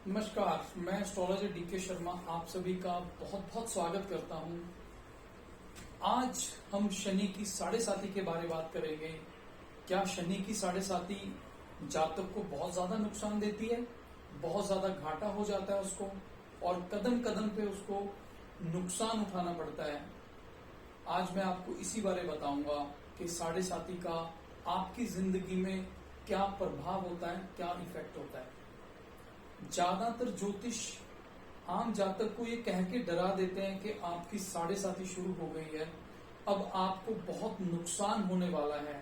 नमस्कार, मैं astrologer DK Sharma आप सभी का बहुत बहुत स्वागत करता हूं। आज हम शनि की साढ़े साती के बारे में बात करेंगे। क्या शनि की साढ़े साती जातक को बहुत ज्यादा नुकसान देती है, बहुत ज्यादा घाटा हो जाता है उसको, और कदम कदम पे उसको नुकसान उठाना पड़ता है। आज मैं आपको इसी बारे बताऊंगा कि साढ़े साती का आपकी जिंदगी में क्या प्रभाव होता है, क्या इफेक्ट होता है। ज्यादातर ज्योतिष आम जातक को ये कह के डरा देते हैं कि आपकी साढ़े साती शुरू हो गई है, अब आपको बहुत नुकसान होने वाला है,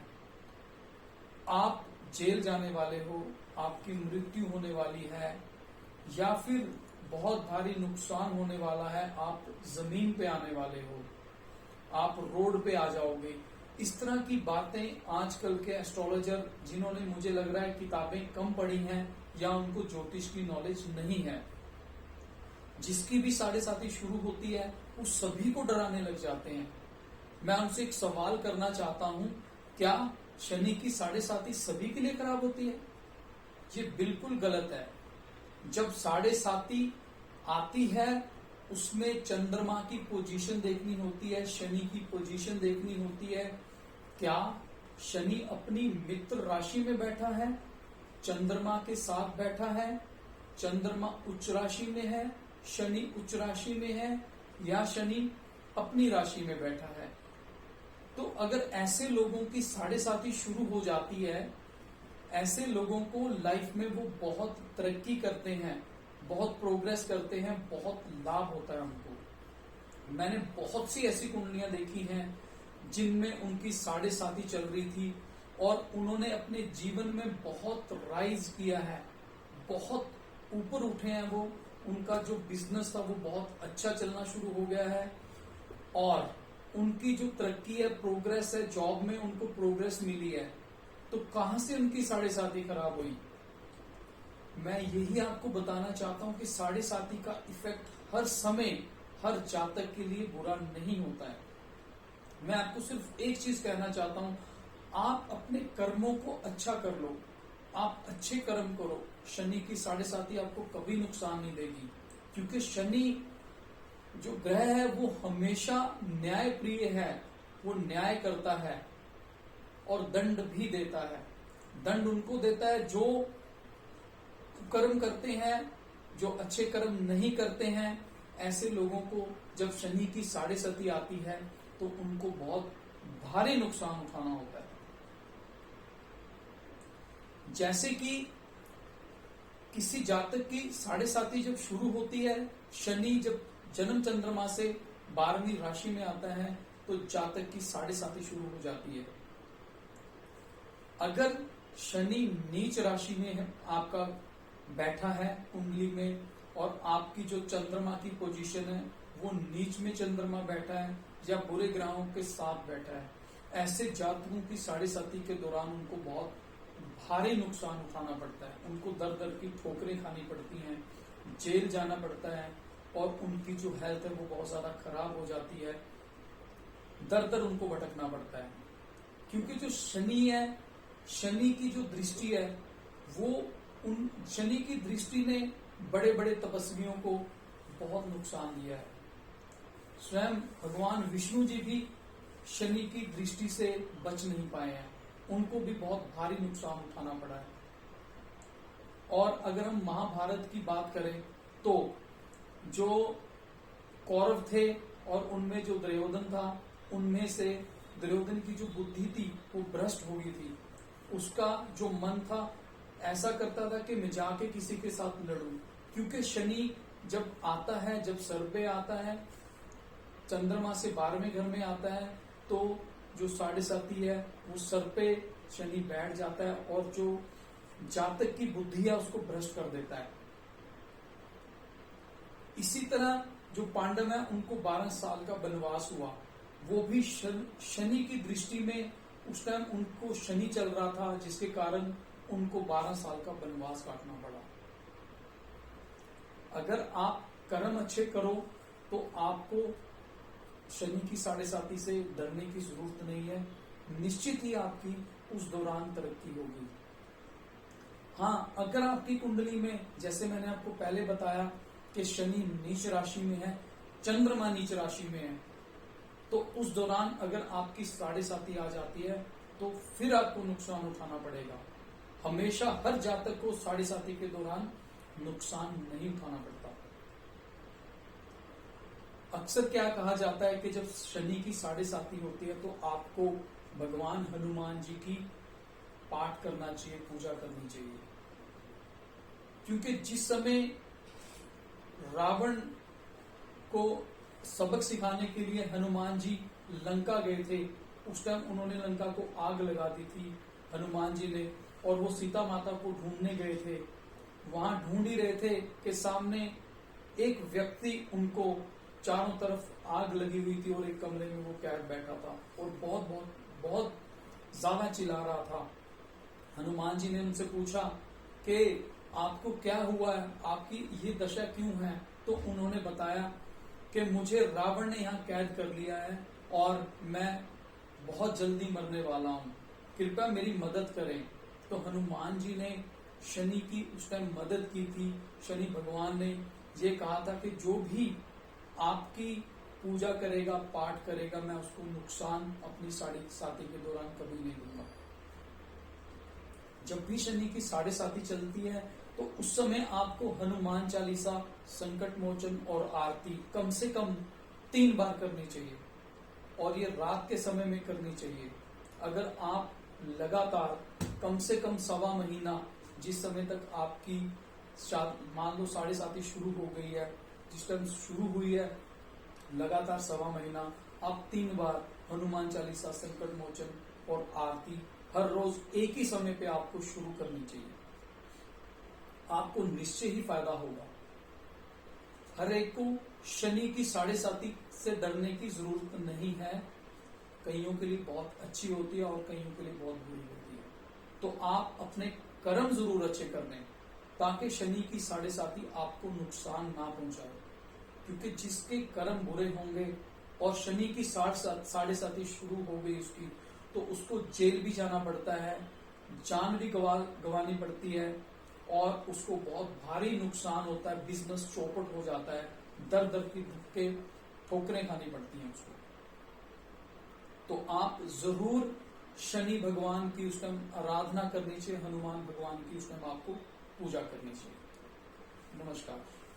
आप जेल जाने वाले हो, आपकी मृत्यु होने वाली है, या फिर बहुत भारी नुकसान होने वाला है, आप जमीन पे आने वाले हो, आप रोड पे आ जाओगे। इस तरह की बातें आजकल के एस्ट्रोलॉजर, जिन्होंने मुझे लग रहा है किताबें कम पढ़ी हैं या उनको ज्योतिष की नॉलेज नहीं है, जिसकी भी साढ़े साती शुरू होती है उस सभी को डराने लग जाते हैं। मैं उनसे एक सवाल करना चाहता हूं, क्या शनि की साढ़े साती सभी के लिए खराब होती है? ये बिल्कुल गलत है। जब साढ़े साती आती है उसमें चंद्रमा की पोजीशन देखनी होती है, शनि की पोजीशन देखनी होती है। क्या शनि अपनी मित्र राशि में बैठा है, चंद्रमा के साथ बैठा है, चंद्रमा उच्च राशि में है, शनि उच्च राशि में है, या शनि अपनी राशि में बैठा है? तो अगर ऐसे लोगों की साढ़े साती शुरू हो जाती है, ऐसे लोगों को लाइफ में वो बहुत तरक्की करते हैं, बहुत प्रोग्रेस करते हैं, बहुत लाभ होता है उनको। मैंने बहुत सी ऐसी कुंडलियां देखी हैं जिनमें उनकी साढ़े साती चल रही थी और उन्होंने अपने जीवन में बहुत राइज किया है, बहुत ऊपर उठे हैं वो, उनका जो बिजनेस था वो बहुत अच्छा चलना शुरू हो गया है, और उनकी जो तरक्की है, प्रोग्रेस है, जॉब में उनको प्रोग्रेस मिली है। तो कहां से उनकी साढ़े साती खराब हुई? मैं यही आपको बताना चाहता हूं कि साढ़े साती का इफेक्ट हर समय हर जातक के लिए बुरा नहीं होता है। मैं आपको सिर्फ एक चीज कहना चाहता हूं, आप अपने कर्मों को अच्छा कर लो, आप अच्छे कर्म करो, शनि की साढ़े साती आपको कभी नुकसान नहीं देगी। क्योंकि शनि जो ग्रह है वो हमेशा न्याय प्रिय है, वो न्याय करता है और दंड भी देता है। दंड उनको देता है जो कर्म करते हैं, जो अच्छे कर्म नहीं करते हैं। ऐसे लोगों को जब शनि की साढ़े साती आती है तो उनको बहुत भारी नुकसान उठाना होता है। जैसे कि किसी जातक की साढ़े साती जब शुरू होती है, शनि जब जन्म चंद्रमा से 12वीं राशि में आता है तो जातक की साढ़े साती शुरू हो जाती है। अगर शनि नीच राशि में है, आपका बैठा है कुंडली में, और आपकी जो चंद्रमा की पोजीशन है वो नीच में चंद्रमा बैठा है या बुरे ग्रहों के साथ बैठा है, ऐसे जातकों की साढ़े साती के दौरान उनको बहुत भारी नुकसान उठाना पड़ता है। उनको दर दर की ठोकरें खानी पड़ती हैं, जेल जाना पड़ता है, और उनकी जो हेल्थ है वो बहुत ज्यादा खराब हो जाती है, दर दर उनको भटकना पड़ता है। क्योंकि जो शनि है, शनि की जो दृष्टि है वो उन शनि की दृष्टि ने बड़े बड़े तपस्वियों को बहुत नुकसान दिया है। स्वयं भगवान विष्णु जी भी शनि की दृष्टि से बच नहीं पाए हैं, उनको भी बहुत भारी नुकसान उठाना पड़ा है। और अगर हम महाभारत की बात करें तो जो कौरव थे और उनमें जो दुर्योधन था, उनमें से दुर्योधन की जो बुद्धि थी वो भ्रष्ट हो गई थी। उसका जो मन था ऐसा करता था कि मैं जाके किसी के साथ लड़ूं। क्योंकि शनि जब आता है, जब सर पे आता है, चंद्रमा से 12वें घर में आता है, तो जो साढ़े साती है वो सर पे शनि बैठ जाता है और जो जातक की बुद्धि है उसको भ्रष्ट कर देता है। इसी तरह जो पांडव है उनको 12 साल का वनवास हुआ, वो भी शनि की दृष्टि में उस टाइम उनको शनि चल रहा था, जिसके कारण उनको 12 साल का वनवास काटना पड़ा। अगर आप कर्म अच्छे करो तो आपको शनि की साढ़े साती से डरने की जरूरत नहीं है, निश्चित ही आपकी उस दौरान तरक्की होगी। हाँ, अगर आपकी कुंडली में, जैसे मैंने आपको पहले बताया कि शनि नीच राशि में है, चंद्रमा नीच राशि में है, तो उस दौरान अगर आपकी साढ़े साती आ जाती है तो फिर आपको नुकसान उठाना पड़ेगा। हमेशा हर जातक को साढ़े साती के दौरान नुकसान नहीं उठाना पड़ता। अक्सर क्या कहा जाता है कि जब शनि की साढ़े साती होती है तो आपको भगवान हनुमान जी की पाठ करना चाहिए, पूजा करनी चाहिए, क्योंकि जिस समय रावण को सबक सिखाने के लिए हनुमान जी लंका गए थे, उस टाइम उन्होंने लंका को आग लगा दी थी हनुमान जी ने, और वो सीता माता को ढूंढने गए थे। वहां ढूंढ ही रहे थे कि सामने एक व्यक्ति, उनको चारों तरफ आग लगी हुई थी और एक कमरे में वो कैद बैठा था और बहुत बहुत बहुत ज्यादा चिल्ला रहा था। हनुमान जी ने उनसे पूछा कि आपको क्या हुआ है, आपकी ये दशा क्यों है? तो उन्होंने बताया कि मुझे रावण ने यहाँ कैद कर लिया है और मैं बहुत जल्दी मरने वाला हूँ, कृपया मेरी मदद करें। तो हनुमान जी ने शनि की उस टाइम मदद की थी। शनि भगवान ने ये कहा था कि जो भी आपकी पूजा करेगा, पाठ करेगा, मैं उसको नुकसान अपनी साढ़े साती के दौरान कभी नहीं दूंगा। जब भी शनि की साढ़े साती चलती है तो उस समय आपको हनुमान चालीसा, संकट मोचन और आरती कम से कम 3 बार करनी चाहिए, और ये रात के समय में करनी चाहिए। अगर आप लगातार कम से कम 1.25 महीना, जिस समय तक आपकी मान लो साढ़े साती शुरू हो गई है, जिस टाइम शुरू हुई है, लगातार 1.25 महीना आप 3 बार हनुमान चालीसा, संकट मोचन और आरती हर रोज एक ही समय पे आपको शुरू करनी चाहिए। आपको निश्चय ही फायदा होगा। हर एक को शनि की साढ़े साती से डरने की जरूरत नहीं है। कईयों के लिए बहुत अच्छी होती है और कईयों के लिए बहुत बुरी होती है। तो आप अपने कर्म जरूर अच्छे कर लें ताकि शनि की साढ़े साती आपको नुकसान ना पहुंचाए, क्योंकि जिसके कर्म बुरे होंगे और शनि की साढ़े साती शुरू हो गई उसकी, तो उसको जेल भी जाना पड़ता है, जान भी गंवानी पड़ती है और उसको बहुत भारी नुकसान होता है, बिजनेस चौपट हो जाता है, दर दर की धक्के ठोकरें खानी पड़ती हैं उसको। तो आप जरूर शनि भगवान की उस टाइम आराधना करनी चाहिए, हनुमान भगवान की उस टाइम आपको पूजा करनी चाहिए। नमस्कार।